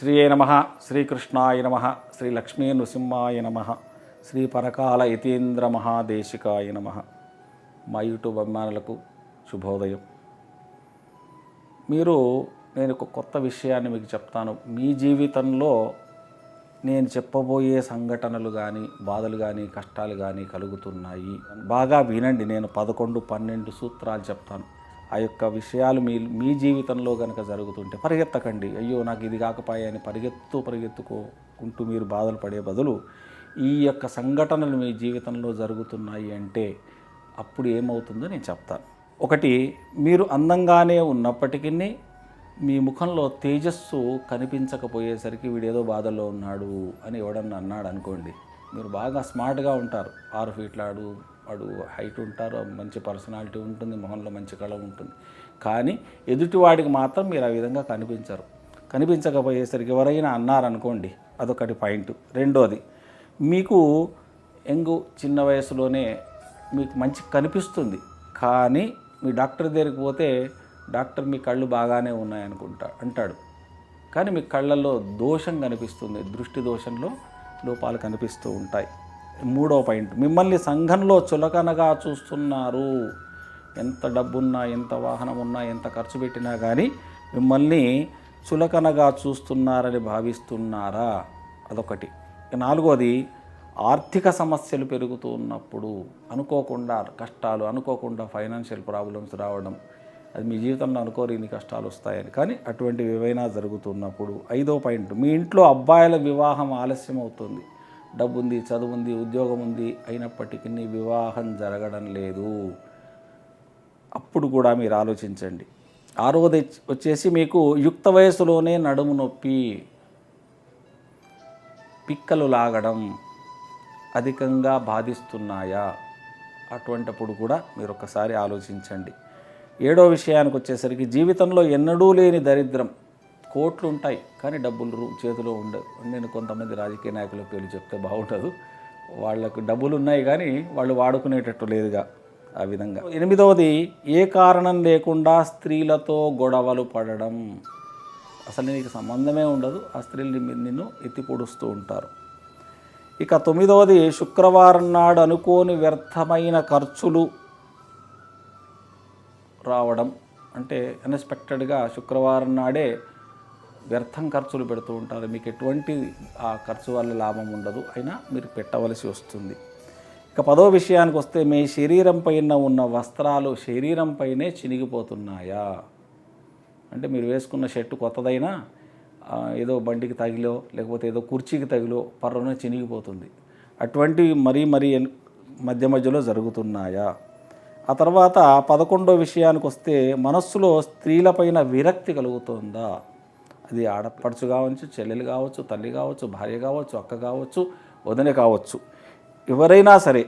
శ్రీయే నమః, శ్రీకృష్ణాయ నమః, శ్రీ లక్ష్మీ నృసింహాయ నమః, శ్రీ పరకాల యతీంద్ర మహాదేశికాయ నమః. మా యూట్యూబ్ అభిమానులకు శుభోదయం. నేను ఒక కొత్త విషయాన్ని మీకు చెప్తాను. మీ జీవితంలో నేను చెప్పబోయే సంఘటనలు కానీ, బాధలు కానీ, కష్టాలు కానీ కలుగుతున్నాయి. బాగా వినండి. నేను 11-12 సూత్రాలు చెప్తాను. ఆ యొక్క విషయాలు మీ జీవితంలో కనుక జరుగుతుంటే పరిగెత్తకండి. అయ్యో నాకు ఇది కాకపోయా అని పరిగెత్తుకుంటూ మీరు బాధలు పడే బదులు ఈ యొక్క సంఘటనలు మీ జీవితంలో జరుగుతున్నాయి అంటే అప్పుడు ఏమవుతుందో నేను చెప్తాను. ఒకటి, మీరు అందంగానే ఉన్నప్పటికీ మీ ముఖంలో తేజస్సు కనిపించకపోయేసరికి వీడేదో బాధల్లో ఉన్నాడు అని ఎవడన్నా అన్నాడు అనుకోండి, మీరు బాగా స్మార్ట్గా ఉంటారు, 6 ఫీట్ల వాడు హైట్ ఉంటారు, మంచి పర్సనాలిటీ ఉంటుంది, మొహంలో మంచి కళ ఉంటుంది. కానీ ఎదుటివాడికి మాత్రం మీరు ఆ విధంగా కనిపించకపోయేసరికి ఎవరైనా అన్నారనుకోండి, అదొకటి పాయింట్. రెండోది, మీకు చిన్న వయసులోనే మీకు మంచి కనిపిస్తుంది, కానీ మీ డాక్టర్ దగ్గరికి పోతే డాక్టర్ మీ కళ్ళు బాగానే అంటాడు, కానీ మీ కళ్ళల్లో దోషం కనిపిస్తుంది, దృష్టి దోషంలో లోపాలు కనిపిస్తూ ఉంటాయి. మూడో పాయింట్, మిమ్మల్ని సంఘంలో చులకనగా చూస్తున్నారు. ఎంత డబ్బున్నా, ఎంత వాహనం ఉన్నా, ఎంత ఖర్చు పెట్టినా కానీ మిమ్మల్ని చులకనగా చూస్తున్నారని భావిస్తున్నారా, అదొకటి. నాలుగోది, ఆర్థిక సమస్యలు పెరుగుతూ ఉన్నప్పుడు అనుకోకుండా కష్టాలు, అనుకోకుండా ఫైనాన్షియల్ ప్రాబ్లమ్స్ రావడం, అది మీ జీవితంలో అనుకోరు ఇన్ని కష్టాలు వస్తాయని, కానీ అటువంటివి ఏవైనా జరుగుతున్నప్పుడు. ఐదో పాయింట్, మీ ఇంట్లో అబ్బాయిల వివాహం ఆలస్యం అవుతుంది. డబ్బు ఉంది, చదువు ఉంది, ఉద్యోగం ఉంది, అయినప్పటికీ వివాహం జరగడం లేదు. అప్పుడు కూడా మీరు ఆలోచించండి. ఆరోది వచ్చేసి, మీకు యుక్త వయసులోనే నడుము నొప్పి, పిక్కలు లాగడం అధికంగా బాధిస్తున్నాయా, అటువంటప్పుడు కూడా మీరు ఒకసారి ఆలోచించండి. ఏడో విషయానికి వచ్చేసరికి, జీవితంలో ఎన్నడూ లేని దరిద్రం. కోట్లు ఉంటాయి కానీ డబ్బులు చేతిలో ఉండవు. నేను కొంతమంది రాజకీయ నాయకుల పేర్లు చెప్తే బాగుండదు. వాళ్ళకు డబ్బులు ఉన్నాయి కానీ వాళ్ళు వాడుకునేటట్టు లేదుగా, ఆ విధంగా. ఎనిమిదవది, ఏ కారణం లేకుండా స్త్రీలతో గొడవలు పడడం. అసలు నీకు సంబంధమే ఉండదు, ఆ స్త్రీలు నిన్ను ఎత్తి పొడుస్తూ ఉంటారు. ఇక 9వది, శుక్రవారం నాడు అనుకోని వ్యర్థమైన ఖర్చులు రావడం. అంటే అన్ఎక్స్పెక్టెడ్గా శుక్రవారం నాడే వ్యర్థం ఖర్చులు పెడుతూ ఉంటారు. మీకు ఎటువంటి ఆ ఖర్చు వల్ల లాభం ఉండదు, అయినా మీరు పెట్టవలసి వస్తుంది. ఇక 10వ విషయానికి వస్తే, మీ శరీరం పైన ఉన్న వస్త్రాలు శరీరంపైనే చినిగిపోతున్నాయా. అంటే మీరు వేసుకున్న షర్టు కొత్తదైనా ఏదో బండికి తగిలో, లేకపోతే ఏదో కుర్చీకి తగిలో పర్రనే చినిగిపోతుంది. అటువంటివి మరీ మధ్యలో జరుగుతున్నాయా. ఆ తర్వాత 11వ విషయానికి వస్తే, మనస్సులో స్త్రీలపైన విరక్తి కలుగుతుందా. అది ఆడపడుచు కావచ్చు, చెల్లెలు కావచ్చు, తల్లి కావచ్చు, భార్య కావచ్చు, అక్క కావచ్చు, వదిన కావచ్చు, ఎవరైనా సరే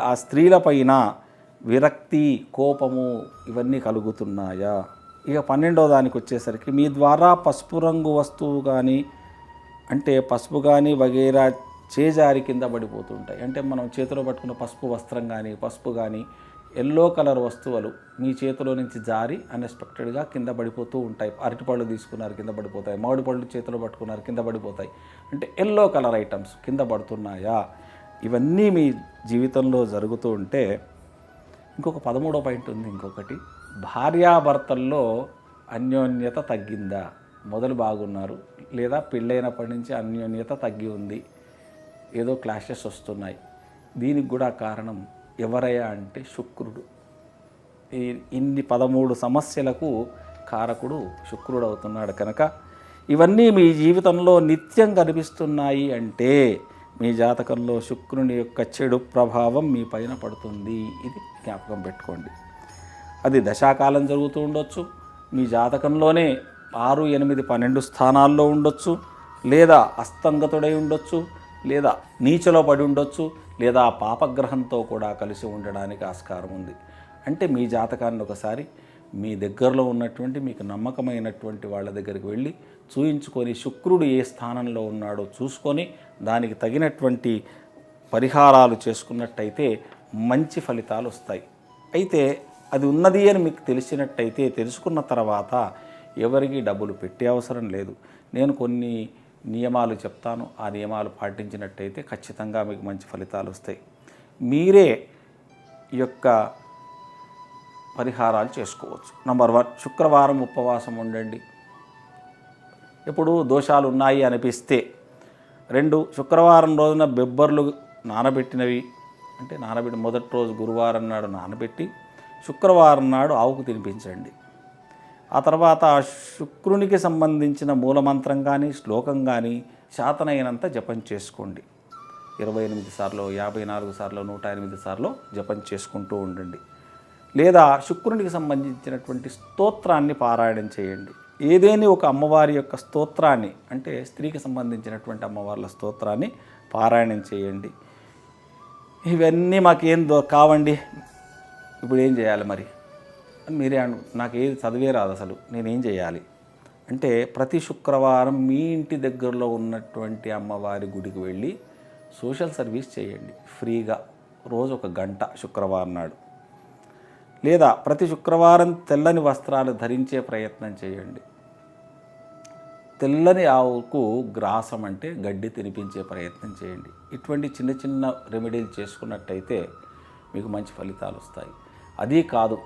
ఆ స్త్రీలపైన విరక్తి, కోపము ఇవన్నీ కలుగుతున్నాయా. ఇక 12వ దానికి వచ్చేసరికి, మీ ద్వారా పసుపు రంగు వస్తువు కానీ, అంటే పసుపు కానీ వగైరా చేజారి కింద పడిపోతుంటాయి. అంటే మనం చేతిలో పట్టుకున్న పసుపు వస్త్రం కానీ, పసుపు కానీ, ఎల్లో కలర్ వస్తువులు మీ చేతిలో నుంచి జారి అన్ఎక్స్పెక్టెడ్గా కింద పడిపోతూ ఉంటాయి. అరటిపళ్ళు తీసుకున్నారు, కింద పడిపోతాయి. మామిడి పళ్ళు చేతిలో పట్టుకున్నారు, కింద పడిపోతాయి. అంటే ఎల్లో కలర్ ఐటమ్స్ కింద పడుతున్నాయా. ఇవన్నీ మీ జీవితంలో జరుగుతూ ఉంటే, ఇంకొక 13వ పాయింట్ ఉంది. ఇంకొకటి, భార్యాభర్తల్లో అన్యోన్యత తగ్గిందా. మొదలు బాగున్నారు, లేదా పెళ్ళైనప్పటి నుంచి అన్యోన్యత తగ్గి ఉంది, ఏదో క్లాషెస్ వస్తున్నాయి. దీనికి కూడా కారణం ఎవరయ్యా అంటే శుక్రుడు. ఇన్ని 13 సమస్యలకు కారకుడు శుక్రుడు అవుతున్నాడు. కనుక ఇవన్నీ మీ జీవితంలో నిత్యం కనిపిస్తున్నాయి అంటే మీ జాతకంలో శుక్రుని యొక్క చెడు ప్రభావం మీ పైన పడుతుంది. ఇది జ్ఞాపకం పెట్టుకోండి. అది దశాకాలం జరుగుతూ ఉండొచ్చు, మీ జాతకంలోనే 6, 8, 12 స్థానాల్లో ఉండొచ్చు, లేదా అస్తంగతుడై ఉండొచ్చు, లేదా నీచలో పడి ఉండొచ్చు, లేదా పాపగ్రహంతో కూడా కలిసి ఉండడానికి ఆస్కారం ఉంది. అంటే మీ జాతకాన్ని ఒకసారి మీ దగ్గరలో ఉన్నటువంటి మీకు నమ్మకమైనటువంటి వాళ్ళ దగ్గరికి వెళ్ళి చూయించుకొని, శుక్రుడు ఏ స్థానంలో ఉన్నాడో చూసుకొని దానికి తగినటువంటి పరిహారాలు చేసుకున్నట్టయితే మంచి ఫలితాలు వస్తాయి. అయితే అది ఉన్నది అని మీకు తెలిసినట్టయితే, తెలుసుకున్న తర్వాత ఎవరికి డబ్బులు పెట్టే అవసరం లేదు. నేను కొన్ని నియమాలు చెప్తాను, ఆ నియమాలు పాటించినట్టయితే ఖచ్చితంగా మీకు మంచి ఫలితాలు వస్తాయి. మీరే ఈ యొక్క పరిహారాలు చేసుకోవచ్చు. నంబర్ 1, శుక్రవారం ఉపవాసం ఉండండి. ఇప్పుడు దోషాలు ఉన్నాయి అనిపిస్తే 2, శుక్రవారం రోజున బెబ్బర్లు నానబెట్టినవి, అంటే మొదటి రోజు గురువారం నాడు నానబెట్టి శుక్రవారం నాడు ఆవుకు తినిపించండి. ఆ తర్వాత శుక్రునికి సంబంధించిన మూలమంత్రం కానీ శ్లోకం కానీ శాతనైనంత జపం చేసుకోండి. 28 సార్లు, 54 సార్లు, 108 సార్లు జపం చేసుకుంటూ ఉండండి. లేదా శుక్రునికి సంబంధించినటువంటి స్తోత్రాన్ని పారాయణం చేయండి. ఏదేని ఒక అమ్మవారి యొక్క స్తోత్రాన్ని, అంటే స్త్రీకి సంబంధించినటువంటి అమ్మవార్ల స్తోత్రాన్ని పారాయణం చేయండి. ఇవన్నీ మాకేం కావండి, ఇప్పుడు ఏం చేయాలి మరి అని మీరే నాకు ఏది చదివే రాదు అసలు, నేనేం చేయాలి అంటే, ప్రతి శుక్రవారం మీ ఇంటి దగ్గరలో ఉన్నటువంటి అమ్మవారి గుడికి వెళ్ళి సోషల్ సర్వీస్ చేయండి ఫ్రీగా, రోజు 1 గంట శుక్రవారం నాడు. లేదా ప్రతి శుక్రవారం తెల్లని వస్త్రాలు ధరించే ప్రయత్నం చేయండి. తెల్లని ఆవుకు గ్రాసం అంటే గడ్డి తినిపించే ప్రయత్నం చేయండి. ఇటువంటి చిన్న చిన్న రెమెడీలు చేసుకున్నట్టయితే మీకు మంచి ఫలితాలు వస్తాయి. అదీ కాదు,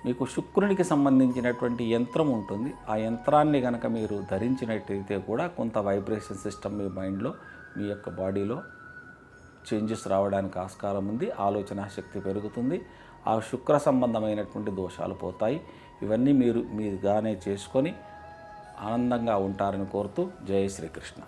మీకు శుక్రునికి సంబంధించినటువంటి యంత్రం ఉంటుంది, ఆ యంత్రాన్ని కనుక మీరు ధరించినట్టయితే కూడా కొంత వైబ్రేషన్ సిస్టమ్ మీ మైండ్లో, మీ యొక్క బాడీలో చేంజెస్ రావడానికి ఆస్కారం ఉంది. ఆలోచన శక్తి పెరుగుతుంది. ఆ శుక్ర సంబంధమైనటువంటి దోషాలు పోతాయి. ఇవన్నీ మీరుగానే చేసుకొని ఆనందంగా ఉంటారని కోరుతూ, జై శ్రీకృష్ణ.